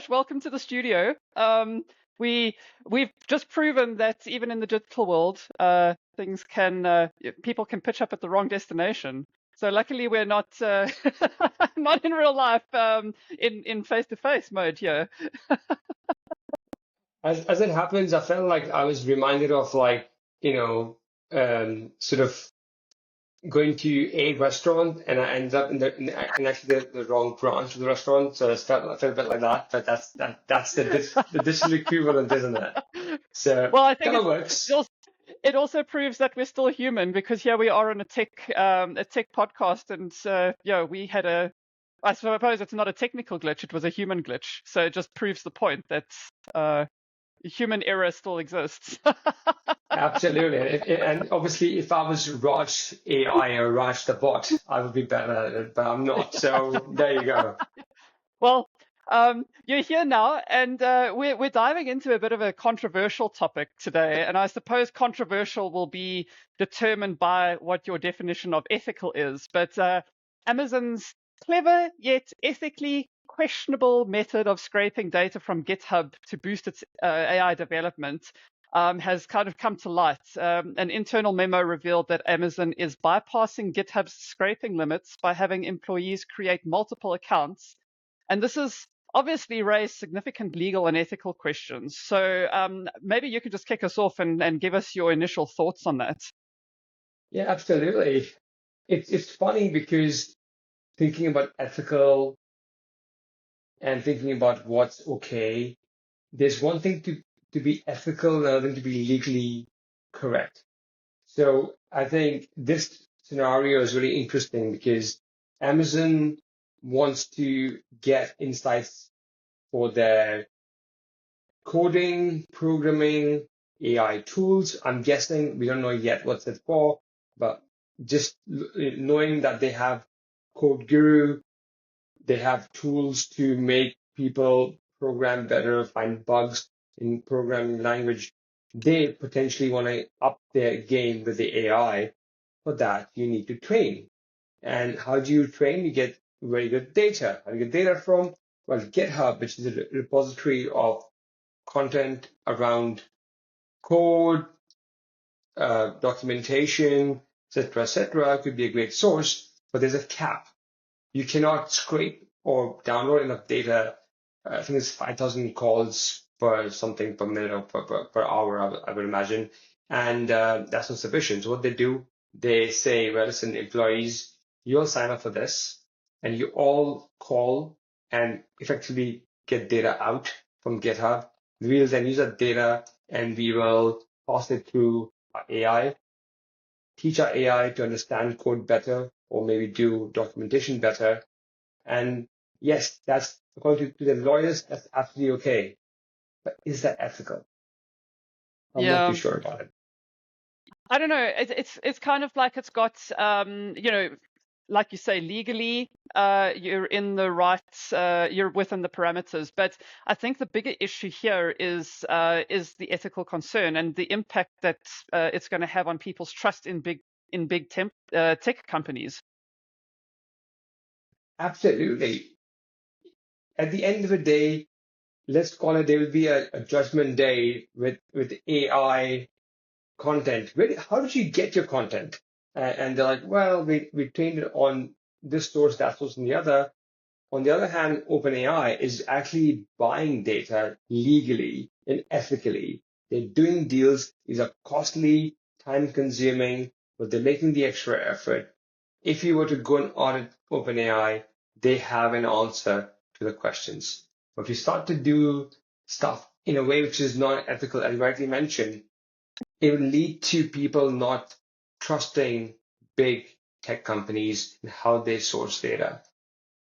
Raj. Welcome to the studio. We've just proven that even in the digital world, people can pitch up at the wrong destination. So luckily, we're not not in real life, in face-to-face mode here. As it happens, I felt like I was reminded of sort of going to a restaurant and I ended up in actually the wrong branch of the restaurant. So I felt a bit like that, but that's the digital equivalent, isn't it? So Well, I think kind of works. it also proves that we're still human, because here we are on a tech podcast, and we had I suppose it's not a technical glitch; it was a human glitch. So it just proves the point that human error still exists. Absolutely. And obviously, if I was Raj AI or Raj the bot, I would be better at it, but I'm not. So there you go. Well, you're here now, and we're diving into a bit of a controversial topic today. And I suppose controversial will be determined by what your definition of ethical is. But Amazon's clever yet ethically questionable method of scraping data from GitHub to boost its AI development has kind of come to light. An internal memo revealed that Amazon is bypassing GitHub's scraping limits by having employees create multiple accounts. And this has obviously raised significant legal and ethical questions. So maybe you could just kick us off and give us your initial thoughts on that. Yeah, absolutely. It's funny because thinking about ethical and thinking about what's okay, there's one thing to be ethical and another thing to be legally correct. So I think this scenario is really interesting because Amazon wants to get insights for their coding, programming, AI tools. I'm guessing we don't know yet what's it for, but just knowing that they have Code Guru, they have tools to make people program better, find bugs in programming language. They potentially want to up their game with the AI. For that, you need to train. And how do you train? You get very good data. How do you get data from? Well, GitHub, which is a repository of content around code, documentation, etc., could be a great source, but there's a cap. You cannot scrape or download enough data. I think it's 5,000 calls per something per minute or per hour, I would imagine. And that's not sufficient. So what they do, they say, well, listen, employees, you'll sign up for this and you all call and effectively get data out from GitHub. We will then use that data and we will pass it through our AI, teach our AI to understand code better or maybe do documentation better. And yes, that's according to the lawyers, that's absolutely okay. But is that ethical? I'm not too sure about it. I don't know. It's kind of like it's got like you say, legally, you're in the rights, you're within the parameters. But I think the bigger issue here is the ethical concern and the impact that it's going to have on people's trust in big tech companies. Absolutely. At the end of the day, let's call it, there will be a judgment day with AI content. How did you get your content? And they're like, well, we trained it on this source, that source, and the other. On the other hand, OpenAI is actually buying data legally and ethically. They're doing deals. These are costly, time-consuming, but they're making the extra effort. If you were to go and audit OpenAI, they have an answer to the questions. But if you start to do stuff in a way which is not ethical, as you rightly mentioned, it will lead to people not trusting big tech companies and how they source data.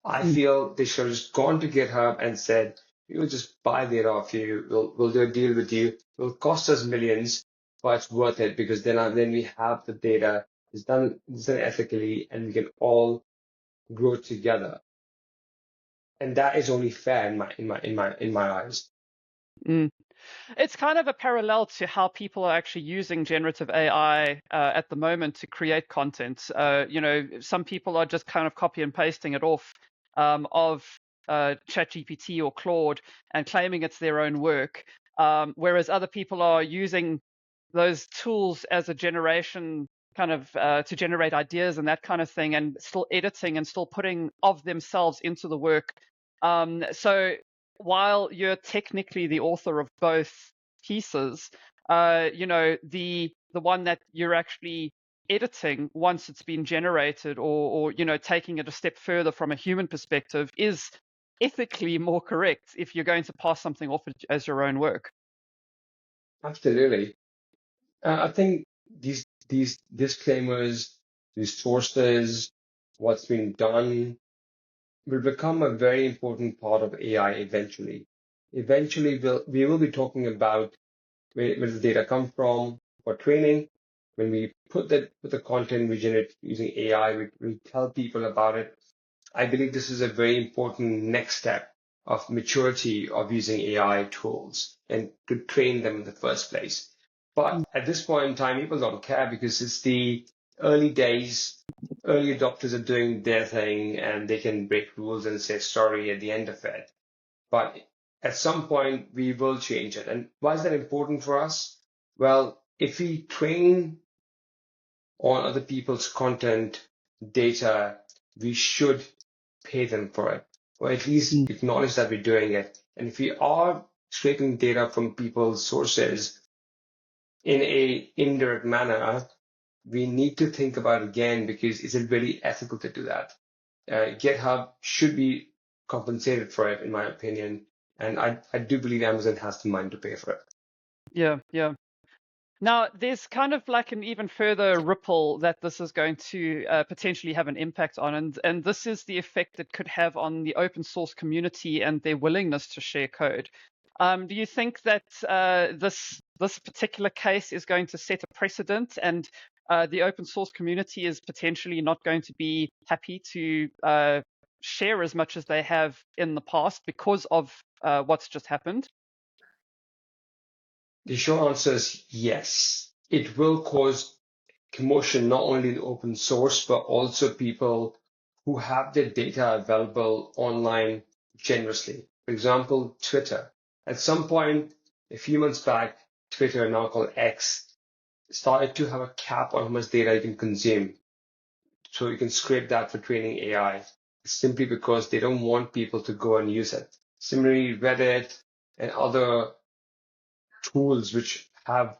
I feel they should have just gone to GitHub and said, we'll just buy data off you. We'll do a deal with you. It'll cost us millions, but it's worth it because then we have the data. It's done ethically, and we can all grow together. And that is only fair in my eyes. It's kind of a parallel to how people are actually using generative AI at the moment to create content. Some people are just kind of copy and pasting it off of ChatGPT or Claude and claiming it's their own work, whereas other people are using those tools as a generation kind of to generate ideas and that kind of thing, and still editing and still putting of themselves into the work. So while you're technically the author of both pieces, the one that you're actually editing once it's been generated, or taking it a step further from a human perspective, is ethically more correct if you're going to pass something off as your own work. Absolutely. I think these disclaimers, these sources, what's been done, will become a very important part of AI eventually. Eventually, we will be talking about where the data come from for training. When we put the content we generate using AI, we tell people about it. I believe this is a very important next step of maturity of using AI tools and to train them in the first place. But at this point in time, people don't care because it's the early days. Early adopters are doing their thing and they can break rules and say sorry at the end of it. But at some point, we will change it. And why is that important for us? Well, if we train on other people's content data, we should pay them for it, or at least acknowledge that we're doing it. And if we are scraping data from people's sources in a indirect manner, we need to think about it again, because is it really ethical to do that? GitHub should be compensated for it, in my opinion. And I do believe Amazon has the money to pay for it. Yeah. Now, there's kind of like an even further ripple that this is going to potentially have an impact on, and this is the effect it could have on the open source community and their willingness to share code. Do you think that this particular case is going to set a precedent, and the open source community is potentially not going to be happy to share as much as they have in the past because of what's just happened? The short answer is yes. It will cause commotion not only in open source, but also people who have their data available online generously. For example, Twitter. At some point, a few months back, Twitter, now called X, started to have a cap on how much data you can consume. So you can scrape that for training AI, simply because they don't want people to go and use it. Similarly, Reddit and other tools which have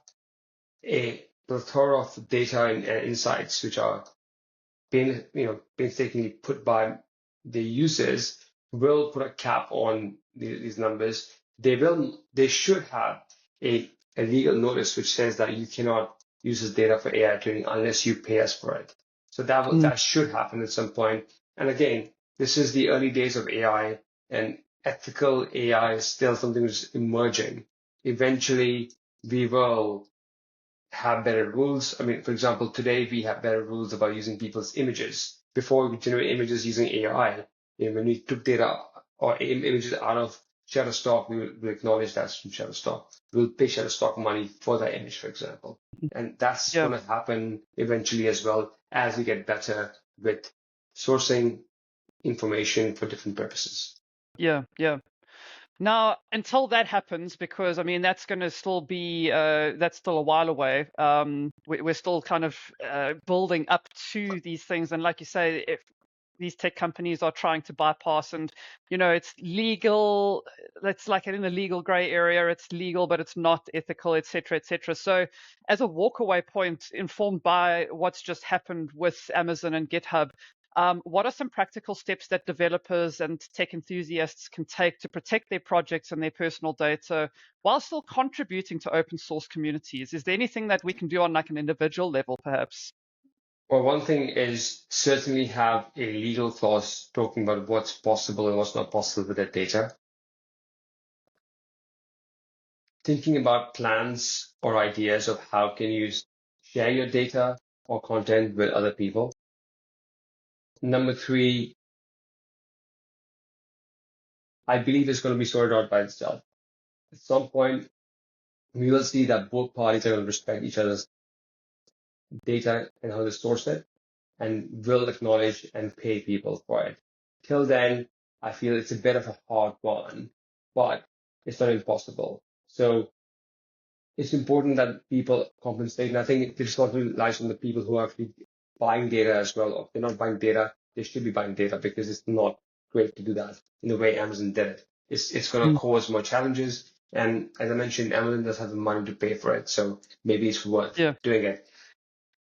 a plethora of data and insights which are painstakingly put by the users, will put a cap on these numbers. They should have a legal notice which says that you cannot use this data for AI training unless you pay us for it. So that should happen at some point. And again, this is the early days of AI, and ethical AI is still something which is emerging. Eventually, we will have better rules. I mean, for example, today we have better rules about using people's images. Before we generate images using AI, when we took data or images out of Shutterstock, we'll acknowledge that's from Shutterstock. We'll pay Shutterstock money for that image, for example. And that's Yeah. going to happen eventually as well, as we get better with sourcing information for different purposes. Yeah. Now, until that happens, because I mean that's going to still be that's still a while away. We're still kind of building up to these things, and like you say, if these tech companies are trying to bypass, and it's legal, it's like in the legal gray area. It's legal, but it's not ethical, etc., etc. So, as a walkaway point, informed by what's just happened with Amazon and GitHub, what are some practical steps that developers and tech enthusiasts can take to protect their projects and their personal data while still contributing to open source communities? Is there anything that we can do on like an individual level, perhaps? Well, one thing is certainly have a legal clause talking about what's possible and what's not possible with that data. Thinking about plans or ideas of how can you share your data or content with other people. Number three, I believe it's going to be sorted out by itself. At some point, we will see that both parties are going to respect each other's data and how they source it, and will acknowledge and pay people for it. Till then, I feel it's a bit of a hard one, but it's not impossible. So it's important that people compensate. And I think the responsibility lies on the people who are actually buying data as well. Or if they're not buying data, they should be buying data because it's not great to do that in the way Amazon did it. It's going to cause more challenges. And as I mentioned, Amazon does have the money to pay for it. So maybe it's worth doing it.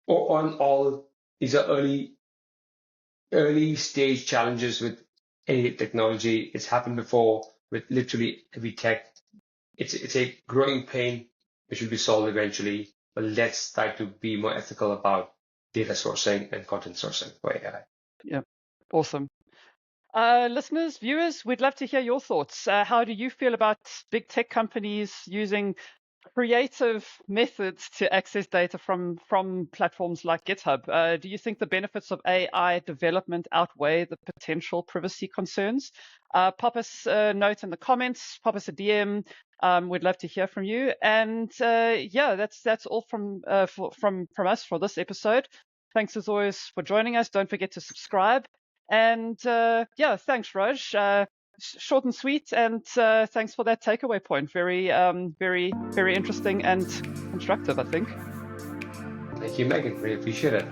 Or on all, these are early stage challenges with any technology. It's happened before with literally every tech. It's a growing pain which will be solved eventually, but let's try to be more ethical about data sourcing and content sourcing for AI. Yeah, awesome. Listeners, viewers, we'd love to hear your thoughts. How do you feel about big tech companies using creative methods to access data from platforms like GitHub? Do you think the benefits of AI development outweigh the potential privacy concerns? Pop us a note in the comments, pop us a DM. We'd love to hear from you. And yeah, that's all from us for this episode. Thanks as always for joining us. Don't forget to subscribe. And yeah, thanks, Raj. Short and sweet, and thanks for that takeaway point. Very, very interesting and constructive, I think. Thank you, Megan. Really appreciate it.